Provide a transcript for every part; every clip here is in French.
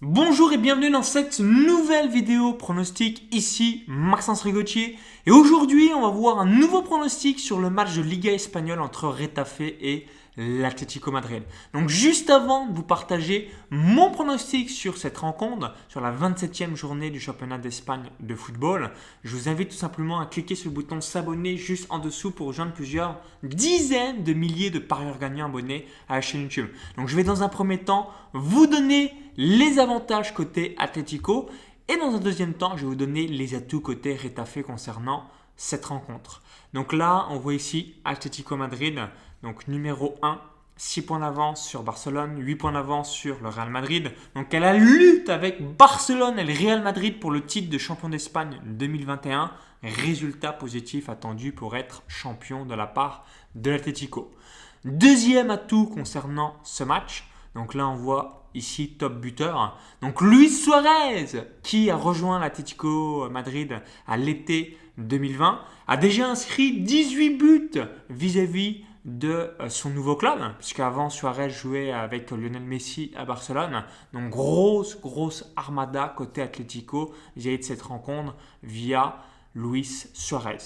Bonjour et bienvenue dans cette nouvelle vidéo pronostic, ici Maxence Rigotier. Et aujourd'hui on va voir un nouveau pronostic sur le match de Liga espagnole entre Retafe et l'Atlético Madrid. Donc juste avant de vous partager mon pronostic sur cette rencontre, sur la 27e journée du championnat d'Espagne de football, je vous invite tout simplement à cliquer sur le bouton s'abonner juste en dessous pour rejoindre plusieurs dizaines de milliers de parieurs gagnants abonnés à la chaîne YouTube. Donc je vais dans un premier temps vous donner les avantages côté Atlético et dans un deuxième temps, je vais vous donner les atouts côté Retafe concernant cette rencontre. Donc là, on voit ici Atlético Madrid, donc numéro 1, 6 points d'avance sur Barcelone, 8 points d'avance sur le Real Madrid. Donc elle a lutte avec Barcelone et le Real Madrid pour le titre de champion d'Espagne 2021. Résultat positif attendu pour être champion de la part de l'Atlético. Deuxième atout concernant ce match, donc là on voit ici top buteur. Donc Luis Suarez, qui a rejoint l'Atlético Madrid à l'été 2020, a déjà inscrit 18 buts vis-à-vis de son nouveau club, puisqu'avant Suarez jouait avec Lionel Messi à Barcelone. Donc grosse armada côté Atlético vis-à-vis de cette rencontre via Luis Suarez.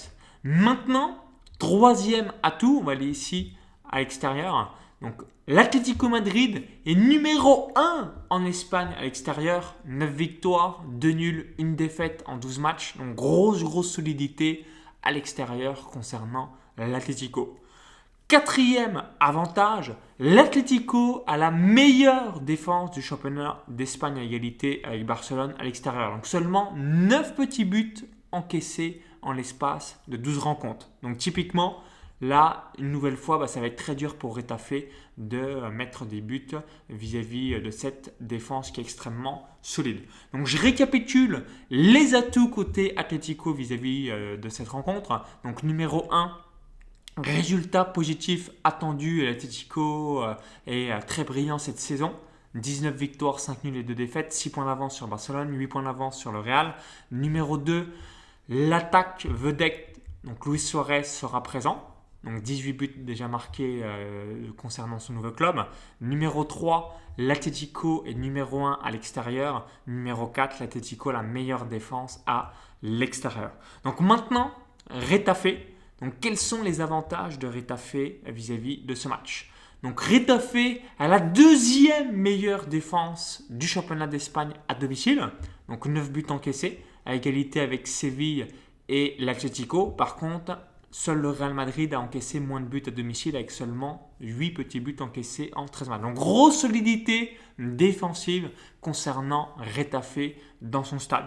Maintenant, troisième atout, on va aller ici à l'extérieur. Donc l'Atlético Madrid est numéro 1 en Espagne à l'extérieur. 9 victoires, 2 nuls, 1 défaite en 12 matchs. Donc grosse solidité à l'extérieur concernant l'Atlético. Quatrième avantage, l'Atlético a la meilleure défense du championnat d'Espagne à égalité avec Barcelone à l'extérieur. Donc seulement 9 petits buts encaissés en l'espace de 12 rencontres. Donc typiquement, là, une nouvelle fois, ça va être très dur pour Retafe de mettre des buts vis-à-vis de cette défense qui est extrêmement solide. Donc je récapitule les atouts côté Atlético vis-à-vis de cette rencontre. Donc numéro 1, résultat positif attendu. L'Atlético est très brillant cette saison. 19 victoires, 5 nuls et 2 défaites, 6 points d'avance sur Barcelone, 8 points d'avance sur le Real. Numéro 2, l'attaque vedette, donc Luis Suarez sera présent. Donc 18 buts déjà marqués concernant son nouveau club. Numéro 3, l'Atlético est numéro 1 à l'extérieur. Numéro 4, l'Atlético la meilleure défense à l'extérieur. Donc maintenant, Retafe. Donc quels sont les avantages de Retafe vis-à-vis de ce match? Donc Retafe a la deuxième meilleure défense du championnat d'Espagne à domicile. Donc 9 buts encaissés, à égalité avec Séville et l'Atlético. Par contre, seul le Real Madrid a encaissé moins de buts à domicile avec seulement 8 petits buts encaissés en 13 matchs. Donc grosse solidité défensive concernant Retafe dans son stade.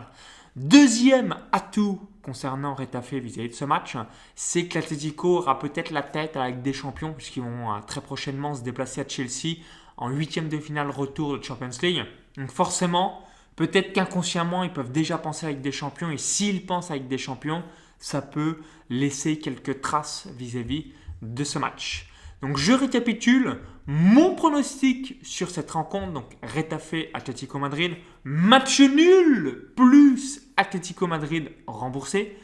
Deuxième atout concernant Retafe vis-à-vis de ce match, c'est que l'Atlético aura peut-être la tête à la Ligue des Champions puisqu'ils vont très prochainement se déplacer à Chelsea en huitième de finale retour de Champions League. Donc forcément, peut-être qu'inconsciemment, ils peuvent déjà penser à la Ligue des Champions et s'ils pensent à la Ligue des Champions, ça peut laisser quelques traces vis-à-vis de ce match. Donc je récapitule mon pronostic sur cette rencontre, donc Retafe Atlético Madrid, match nul plus Atlético Madrid remboursé.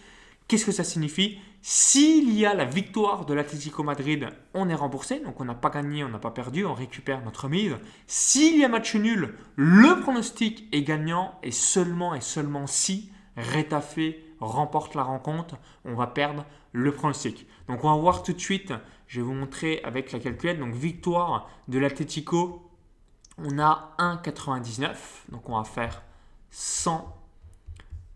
Qu'est-ce que ça signifie? S'il y a la victoire de l'Atlético Madrid, on est remboursé, donc on n'a pas gagné, on n'a pas perdu, on récupère notre mise. S'il y a match nul, le pronostic est gagnant et seulement si Retafe remporte la rencontre, on va perdre le pronostic. Donc on va voir tout de suite, je vais vous montrer avec la calculette. Donc victoire de l'Atlético, on a 1,99. Donc on va faire 100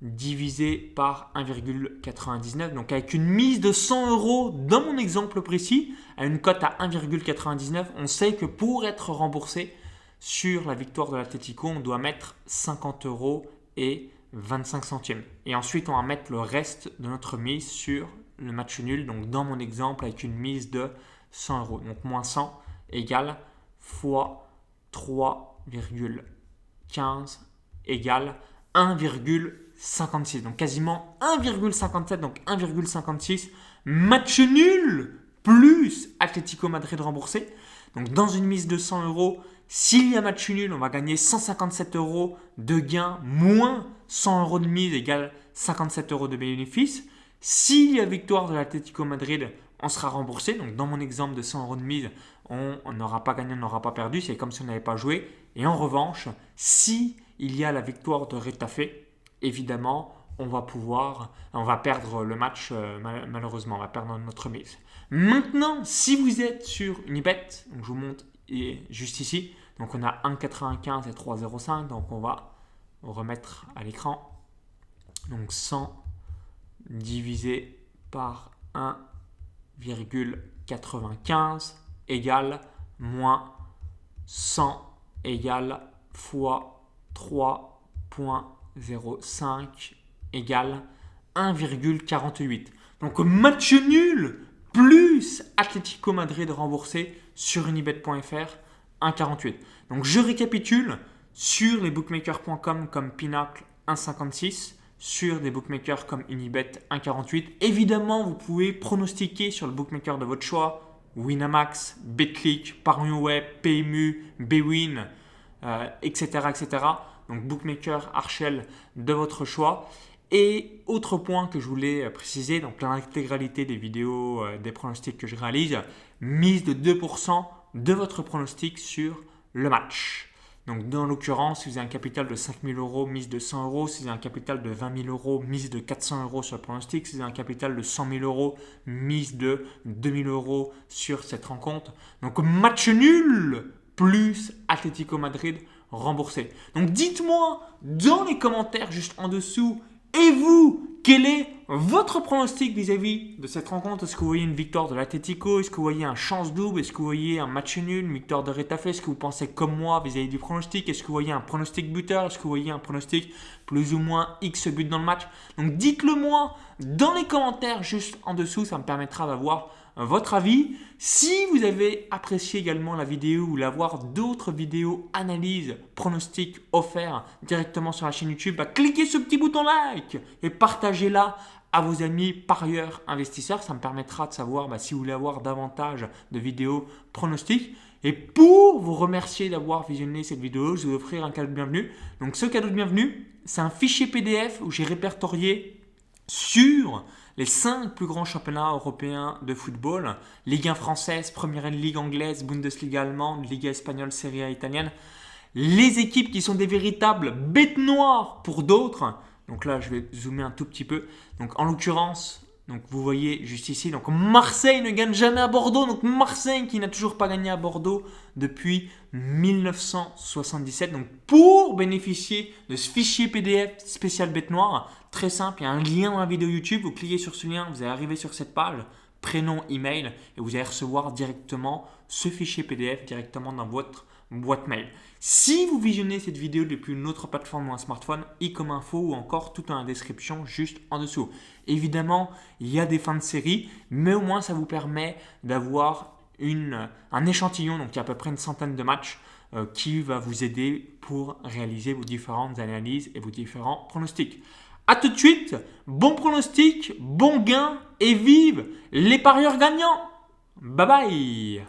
divisé par 1,99. Donc avec une mise de 100 euros dans mon exemple précis, à une cote à 1,99, on sait que pour être remboursé sur la victoire de l'Atlético, on doit mettre 50 euros et 25 centimes. Et ensuite, on va mettre le reste de notre mise sur le match nul. Donc, dans mon exemple, avec une mise de 100 euros. Donc, moins 100 égale fois 3,15 égale 1,56. Donc, quasiment 1,57. Donc, 1,56. Match nul plus Atlético Madrid remboursé. Donc, dans une mise de 100 euros, s'il y a match nul, on va gagner 157 euros de gain, moins 100 euros de mise égale 57 euros de bénéfice. S'il y a victoire de l'Atlético Madrid, on sera remboursé. Donc dans mon exemple de 100 euros de mise, on n'aura pas gagné, on n'aura pas perdu. C'est comme si on n'avait pas joué. Et en revanche, si il y a la victoire de Retafe, évidemment, on va perdre le match, malheureusement, on va perdre notre mise. Maintenant, si vous êtes sur Unibet, donc je vous montre juste ici, donc on a 1,95 et 3,05, donc on va remettre à l'écran. Donc 100 divisé par 1,95 égale moins 100 égale fois 3,05 égale 1,48. Donc match nul plus Atlético Madrid remboursé sur unibet.fr 1,48. Donc je récapitule, sur les bookmakers.com comme Pinacle 1,56, sur des bookmakers comme Unibet 1,48. Évidemment, vous pouvez pronostiquer sur le bookmaker de votre choix, Winamax, Betclic, Parions Web, PMU, Bwin, etc., etc. Donc bookmaker, Archel de votre choix. Et autre point que je voulais préciser, donc l'intégralité des vidéos, des pronostics que je réalise, mise de 2% de votre pronostic sur le match. Donc dans l'occurrence, si vous avez un capital de 5 000 euros, mise de 100 euros. Si vous avez un capital de 20 000 euros, mise de 400 euros sur le pronostic. Si vous avez un capital de 100 000 euros, mise de 2 000 euros sur cette rencontre. Donc match nul plus Atlético Madrid remboursé. Donc dites-moi dans les commentaires juste en dessous, et vous, quel est votre pronostic vis-à-vis de cette rencontre? Est-ce que vous voyez une victoire de l'Atlético? Est-ce que vous voyez un chance double? Est-ce que vous voyez un match nul, une victoire de Retafe? Est-ce que vous pensez comme moi vis-à-vis du pronostic? Est-ce que vous voyez un pronostic buteur? Est-ce que vous voyez un pronostic plus ou moins X buts dans le match? Donc dites-le moi dans les commentaires juste en dessous, ça me permettra d'avoir votre avis. Si vous avez apprécié également la vidéo ou l'avoir d'autres vidéos analyses, pronostics offerts directement sur la chaîne YouTube, cliquez sur ce petit bouton like et partagez-la à vos amis parieurs investisseurs. Ça me permettra de savoir si vous voulez avoir davantage de vidéos pronostics. Et pour vous remercier d'avoir visionné cette vidéo, je vais vous offrir un cadeau de bienvenue. Donc ce cadeau de bienvenue, c'est un fichier PDF où j'ai répertorié sur les 5 plus grands championnats européens de football, Ligue 1 française, Première Ligue anglaise, Bundesliga allemande, Liga espagnole, Serie A italienne, les équipes qui sont des véritables bêtes noires pour d'autres. Donc là, je vais zoomer un tout petit peu. Donc en l'occurrence, donc vous voyez juste ici, donc Marseille ne gagne jamais à Bordeaux. Donc Marseille qui n'a toujours pas gagné à Bordeaux depuis 1977. Donc pour bénéficier de ce fichier PDF spécial bête noire, très simple, il y a un lien dans la vidéo YouTube. Vous cliquez sur ce lien, vous allez arriver sur cette page, prénom, email, et vous allez recevoir directement ce fichier PDF directement dans votre boîte mail. Si vous visionnez cette vidéo depuis une autre plateforme ou un smartphone, i comme info ou encore tout dans la description juste en dessous. Évidemment, il y a des fins de série, mais au moins ça vous permet d'avoir un échantillon, donc il y a à peu près une centaine de matchs qui va vous aider pour réaliser vos différentes analyses et vos différents pronostics. A tout de suite, bon pronostic, bon gain et vive les parieurs gagnants. Bye bye.